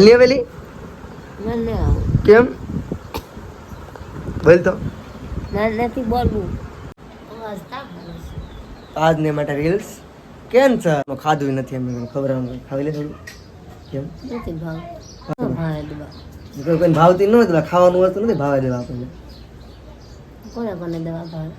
વેલી મને કેમ બોલ તો નથી બોલવું આજ ને માટે રીલ્સ કેમ છે ખાધું નથી એમ ખબર ખાવી લે થોડું કેમ નથી ભાવે દવા કોઈ ભાવતી ન હોય ખાવાનું વસ્તુ નથી ભાવે દેવા આપણને કોને કોને દવા ભાવે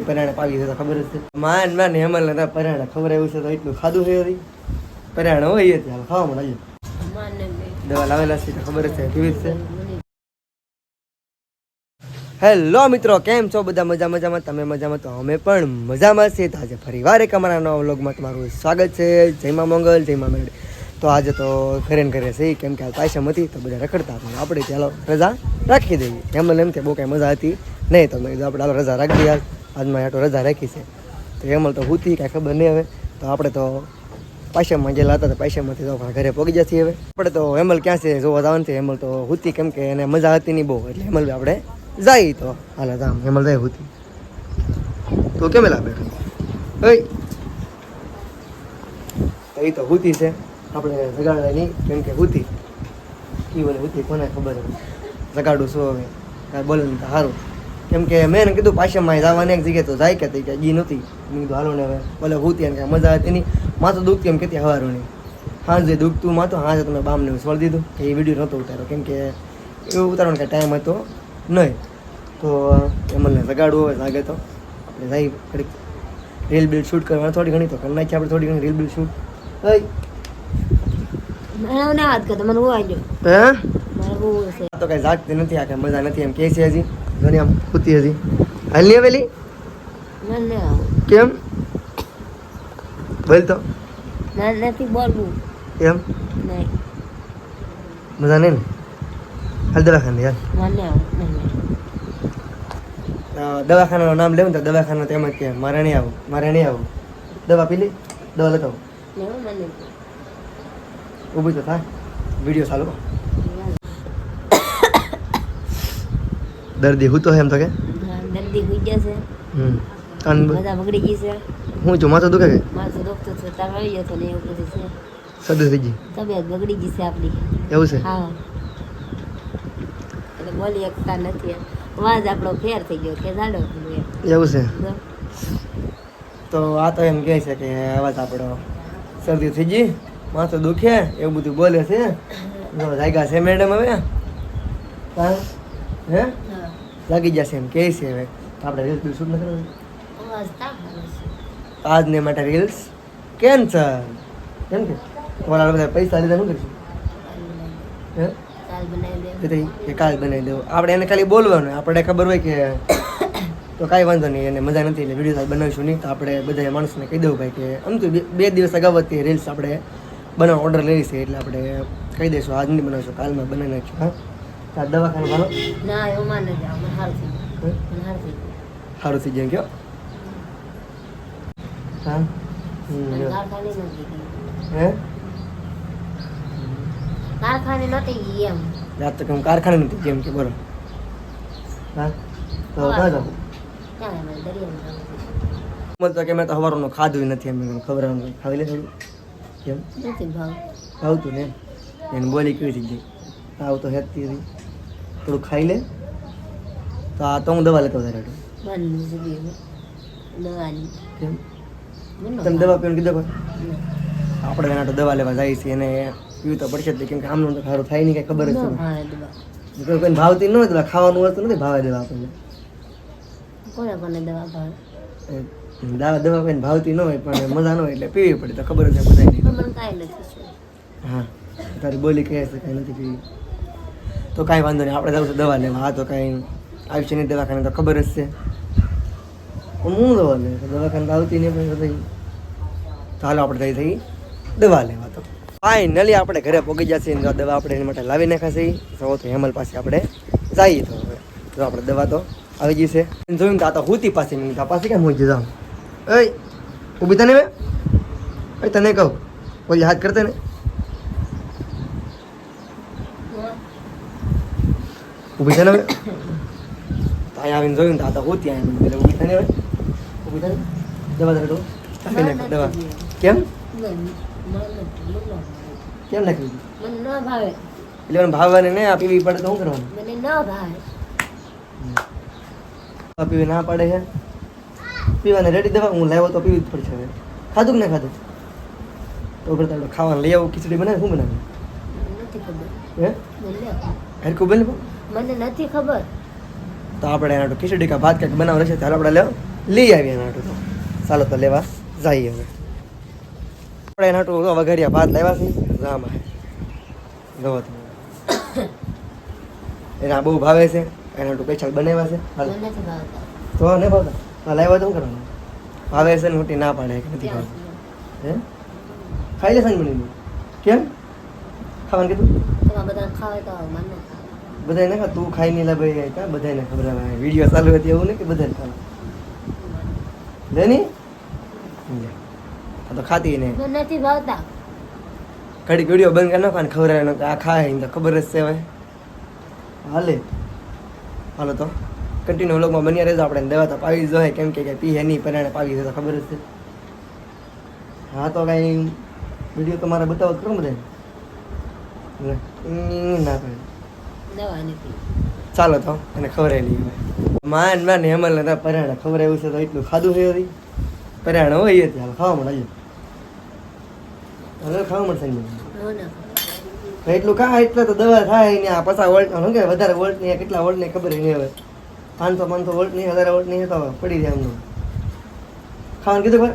પરાણે પાવી છે તો ખબર જ છે માન માન હેમલ ને પરાણે ખબર આવ્યું છે તો એટલું ખાધું છે હરી પરાણે હોય ત્યાં ખાવા મળે માને દવા લાવેલા છે તો ખબર જ છે કેવી છે. હેલો મિત્રો કેમ છો બધા મજામાં તમે મજામાં તો અમે પણ મજામાં છીએ. તો આજે ફરીવાર એક અમારા નવા વ્લોગમાં તમારું સ્વાગત છે. જય મા મંગલ જય મા મેળવી. તો આજે તો ઘરે ને ઘરે છે કેમ કે પાયસમ હતી તો બધા રખડતા હતા આપણે ચાલો રજા રાખી દઈએ એમ કે બહુ કાંઈ મજા હતી નહીં તો મેં આપણે હાલો રજા રાખી દઈએ. આજમાં આટો રજા રાખી છે તો એમલ તો હુતી કાંઈ ખબર નહીં હવે તો આપણે તો પાયસમમાં ગયેલા હતા તો પાયસમમાંથી તો ઘરે પહોંચી જશે. હવે આપણે તો હેમલ ક્યાં છે જોવા જવાનું છે. હેમલ તો હુતી કેમ કે એને મજા હતી નહીં બહુ એટલે હેમલ આપણે જાય તો હાલ આમ હેમલ જાય હુતી તો કેમ લાગે એ તો હુતી છે આપણે જગાડવા નહીં કેમ કે હુતી કી બોલે હુતી કોને ખબર જગાડું શું હવે કાંઈ બોલે ને સારું કેમ કે મેં એને કીધું પાછળમાં જવાની એક જગ્યાએ તો જાય કે જી નહોતી મેં કીધું હાલો ને હવે બોલે હુતી એને કાંઈ મજા હતી નહીં માથું દુખતી એમ કેતી હવારું નહીં હાજે દુખતું માથું હાજે તમે બામને છોડી દીધું કે એ વિડીયો નહોતો ઉતાર્યો કેમ કે એવું ઉતારવાનો કાંઈ ટાઈમ હતો નહીં તો એ મને જગાડવું હોય લાગે તો આપણે જઈ ઘડીક રીલ બિલ શૂટ કરવાની થોડી ઘણી તો કરી નાખીએ આપણે થોડી ઘણી રીલ બિલ શૂટ તો કઈ જાગતી નથી આ કઈ મજા નથી એમ કે છે હજી ઘણી આમ ખૂતી હજી હાલ ની આવેલી કેમ બોલ તો નથી બોલવું કેમ મજા નહીં ને હાલ દવાખાને યાર દવાખાનાનું નામ લેવું તો દવાખાના તો એમ જ કે મારે નહીં આવું દવા પી લે દવા લગાવું ઊભી તો થાય વિડીયો ચાલુ દર્દી હું તો એમ તો કે દર્દી હોઈ જશે બધા બગડી ગઈ છે હું છું માથું દુખે કે માથું દુખતું છે તાર આવી જતો ને એવું બધું છે સદે થઈ ગઈ તબિયત બગડી ગઈ છે આપણી એવું છે હા એટલે બોલી શકતા નથી અવાજ આપણો ફેર થઈ ગયો કે ચાલો એવું છે તો આ તો એમ કહે છે કે અવાજ આપણો શરદી થઈ ગઈ માથું દુખે એવું બધું બોલે છે જાગ્યા છે મેડમ હવે હે લાગી જશે એમ કહે છે હવે આપણે રીલ્સ બિલ શૂટ ન કરવાનું આજ ને માટે રીલ્સ કેમ છે કેમ કે તમારા બધા પૈસા લીધા શું કરશું હે કે કાલ બનાવી દેવું આપણે એને ખાલી બોલવાનું આપણે ખબર હોય કે તો કાંઈ વાંધો નહીં એને મજા નથી એટલે વિડીયો બનાવીશું નહીં તો આપણે બધા માણસોને કહી દઉં ભાઈ કે આમ તો બે દિવસ અગાઉ જ રીલ્સ આપણે બનાવવા ઓર્ડર લઈ છે એટલે આપણે કહી દઈશું આજ નહીં બનાવીશું કાલમાં બનાવી નાખીશું હા દવાખાને ભાલો ના એવું માને સારું થઈ જાય કયો હા હે કારખાને નથી એમ રાત તો કેમ કારખાને નથી જેમ કે બરો હા તો ક્યાં જાવ તો કે મેં તો સવારનું ખાધું નથી એમ ખબર ખાવી લે થોડું કેમ નથી ભાવતું ને એને બોલી કેવી થઈ ગઈ આવું તો હેતી હતી થોડું ખાઈ લે તો આ તો હું દવા લેતો વધારે કેમ તમે દવા પીવાનું કીધું આપણે એના તો દવા લેવા જાય છે એને પીવું તો પડશે જ કેમ કે આમનું તો સારું થાય નહીં કાંઈ ખબર જ નથી કોઈને ભાવતી ન હોય તો ખાવાનું વસ્તુ નથી ભાવે દેવા આપણને કોને કોને દવા ભાવે દવા કોઈને ભાવતી ન હોય પણ મજા ન હોય એટલે પીવી પડે તો ખબર જ બધા નહીં કાંઈ નથી હા તારી બોલી કહે છે કાંઈ નથી પીવી તો કાંઈ વાંધો નહીં આપણે જવું દવા લેવા હા તો કાંઈ આવશે નહીં દવાખાને તો ખબર જ છે હું દવા લે દવાખાને તો આવતી નહીં પણ થઈ તો હાલો આપણે થઈ દવા લેવા તો ફાઇનલી આપણે ઘરે પહોંચી જશે દવા આપણે એના માટે લાવી નાખાશે તો હેમલ પાસે આપણે જઈએ તો હવે તો આપણે દવા તો આવી જશે જોયું તો આ તો હુતી પાસે મેં આ પાસે કેમ હું જાઉં એ ઊભી તને મેં તને કહું કોઈ હાથ કરતે ને ઊભી છે ને હવે અહીંયા આવીને જોયું તો આ તો હુતી એટલે ઊભી થઈને હવે ઊભી થઈને દવા દે દવા કેમ કેમ નાખી મને ન ભાવે એટલે મને ભાવવાને ને આ પીવી પડે તો શું કરવાનું? મને ન ભાવે. આ પીવી ના પાડે છે પીવાને રેડી દેવા હું લાવ્યો તો પીવી જ પડશે હવે. ખાધું કે ના ખાધું? તો કરતા ખાવાનું લઈ આવું ખીચડી બનાવે શું બનાવે? નથી ખબર. હે મને હરખું બને મને નથી ખબર. તો આપણે એના ખીચડી કા ભાત કંઈક બનાવ રહેશે ત્યારે આપણે લઈ આવીએ એના તો ચાલો તો લેવા જઈએ હવે આપણે એના તો વઘારિયા ભાત લેવા છે રામા જોવો તમે એના બહુ ભાવે છે એના તો પૈસા બનાવ્યા છે હાલો મને નથી ભાવતા. તો ને ભાવતા હા લાવ્યા તો શું કરવાનું ભાવે છે ને મોટી ના પાડે કે નથી ભાવતું હે ખાઈ લેશે ને બની કેમ ખાવાનું કીધું તમારે બધાને ખાવે તો મને ન ખાવે. બધાને ખા તું ખાઈ નહીં લા ભાઈ ક્યાં બધાને ખબર આવે વિડીયો ચાલુ હતી એવું ને કે બધાને ખાવા લે ની આ તો ખાતી ને મને નથી ભાવતા. ઘડીક વિડીયો બંધ કરી નાખો ને ખબર આવે આ ખાય એને તો ખબર જ છે હવે હાલે હાલો તો કન્ટિન્યુ વ્લોગમાં બન્યા રહેજો આપણે દવા તો પાવી જ જોઈએ કેમ કે પીએ નહીં પરાણે પાવી છે તો ખબર જ છે હા તો કાંઈ વિડીયો તમારે બતાવો કરો બધા ના કરે દવા નથી. ચાલો તો એને ખવડાવી લઈએ માન માન હેમલ ને પરાણે ખવડાવ્યું છે તો એટલું ખાધું છે હતી પરાણે હોય હતી હાલ ખાવા મળે હવે ખાવા મળશે ને ન ખાવે. એટલું ખા એટલે તો દવા થાય ને આ 50 વોલ્ટ શું કે વધારે વોલ્ટ ની કેટલા વોલ્ટ ની ખબર નહીં હવે 500 વોલ્ટ ની 1000 વોલ્ટ ની તો પડી જાય એમનું ખાવાનું કીધું પર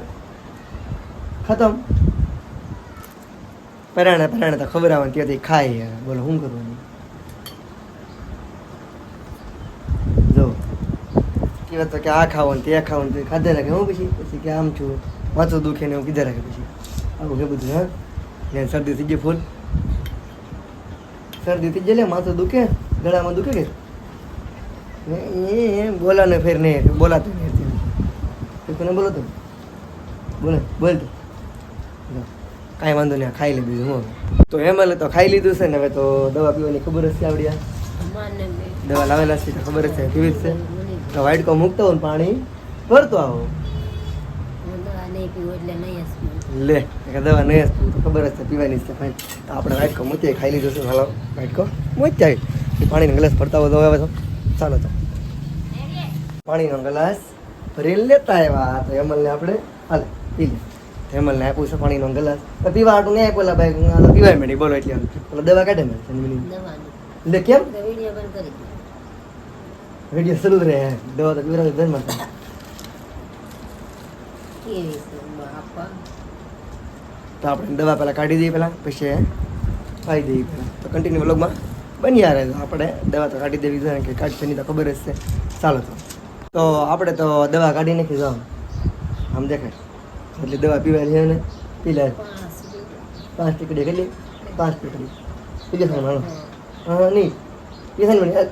ખતમ પરાણે તો ખબર આવે ત્યાંથી ખાય બોલો શું કરવાનું જો કહેવાય તો કે આ ખાવાનું તે ખાવાનું તો ખાધે રાખે હું પછી કે આમ છું માથું દુખે ને એવું કીધે રાખે પછી આવું કે બધું હા ને શરદી થઈ ગઈ ફૂલ શરદી થઈ જાય માથું દુખે ગળામાં દુખે કે બોલા ને ફેર નહીં બોલાતું નહીં કોને બોલો તો બોલે બોલ તો કાંઈ વાંધો નહીં ખાઈ લીધું હું તો એમ તો ખાઈ લીધું છે ને હવે તો દવા પીવાની ખબર જ છે આવડી આ મને બે. દવા લાવેલા છે તો ખબર જ છે પીવી જ છે મને તો વાઇટકો મૂકતો હોય ને પાણી ભરતો આવો દવા નહીં પીવું એટલે નહીં જ પીવું. લે કે દવા નહીં જ પીવું તો ખબર જ છે પીવાની જ છે ફાઈન તો આપણે વાઇટકો મૂકીએ ખાઈ લીધું છે હાલો વાઇટકો મૂકી આવી પાણીનો ગ્લાસ ભરતા હોય તો હવે તો ચાલો તો પાણીનો ગ્લાસ ભરી લેતા આવ્યા તો હેમલને આપણે હાલે પી લે હેમલને આપ્યું છે પાણીનો ગ્લાસ તો પીવા હાટું નહીં આપ્યું ભાઈ પીવાય મેડી બોલો એટલે પેલો દવા કાઢે મેં દવાની લે કેમ તો વિડીયો બંધ કરી દો. વિડીયો શરૂ રહે દવા તો પીવડાવી ધરમાં કેવી છે બાપા. તો આપણે દવા પહેલાં કાઢી દઈએ પહેલાં પછી ખાઈ દઈએ પહેલાં તો કન્ટિન્યુ વ્લોગમાં બન્યા રહે આપણે દવા તો કાઢી દેવી જોઈએ કે કાઢશે નહીં તો ખબર જ છે ચાલો તો આપણે તો દવા કાઢી નાખી જાઓ આમ દેખાય એટલે દવા પીવાય છે ને પી લે 5 ટીકડી કરી 5 ટીકડી પી જશે મારો હા નહીં પીશે ને મને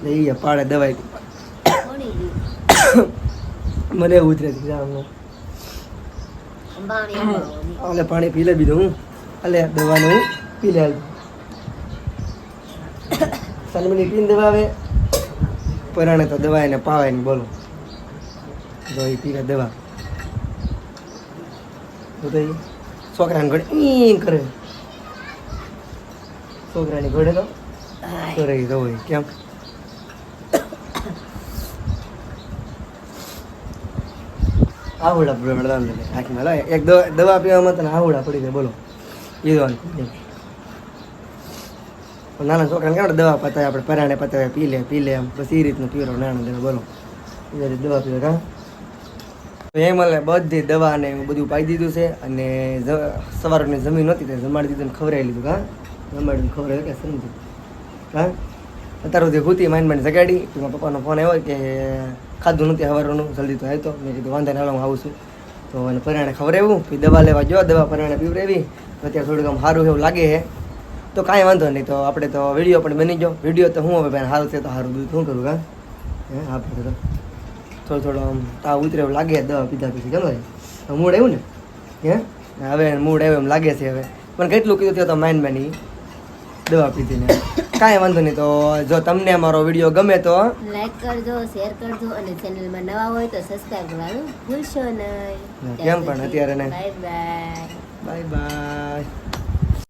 લઈ પાડે દવાઈ પડી ગયું. મને એવું ઉતરે છે આમ પાણી આપવાનું. એટલે પાણી પી લે બીજું હું એટલે દવાનું હું પી લે સલમની પીને દવા આવે પરાણે તો દવા એને પાવાય ને બોલો જો એ પીને દવા તો એ છોકરાને ઘડે ઈ કરે છોકરાની ઘડે તો કરે તો હોય કેમ આવડા પડે આખી એક દવા પીવામાં તને આવડા પડી જાય બોલો એ નાના છોકરાને કેવડે દવા પતાવે આપણે પરાણે પતાવે પી લે એમ બસ એ રીતનું પીરો નાના દવા બોલો એ રીતે દવા પીવે કાં તો એ મળે બધી દવા ને એવું બધું પાઈ દીધું છે અને સવારની જમી નહોતી તે જમાડી દીધું ને ખવડાવી લીધું કાં જમાડીને ખવડાવે કે સમજુ કાં અત્યાર સુધી ભૂતી માંડ જગાડી મારા પપ્પાનો ફોન આવ્યો કે ખાધું નથી સવારનું જલ્દી તો આવતો મેં કીધું વાંધો નહીં હું આવું છું તો એને પરાણે ખવડાવ્યું પછી દવા લેવા ગયો દવા પરાણે પીવડાવી તો અત્યારે થોડુંક આમ સારું એવું લાગે છે તો કાંઈ વાંધો નહીં તો આપણે તો વિડીયો પણ બની ગયો વિડીયો તો હું હવે ભાઈ સારું છે તો સારું બધું શું કરું કાં હે આપણે તો થોડો આમ તાવ ઉતરે એવું લાગે દવા પીધા પછી કેમ લાગે મૂડ આવ્યું ને હે હવે મૂડ આવ્યો એમ લાગે છે હવે પણ કેટલું કીધું તો માઇન્ડમાં દવા પીધી ને કાંઈ વાંધો નહીં તો જો તમને અમારો વિડીયો ગમે તો લાઈક કરજો શેર કરજો અને ચેનલમાં નવા હોય તો સબસ્ક્રાઇબ કરવાનું ભૂલશો નહીં. કેમ પણ અત્યારે ને બાય બાય. Bye bye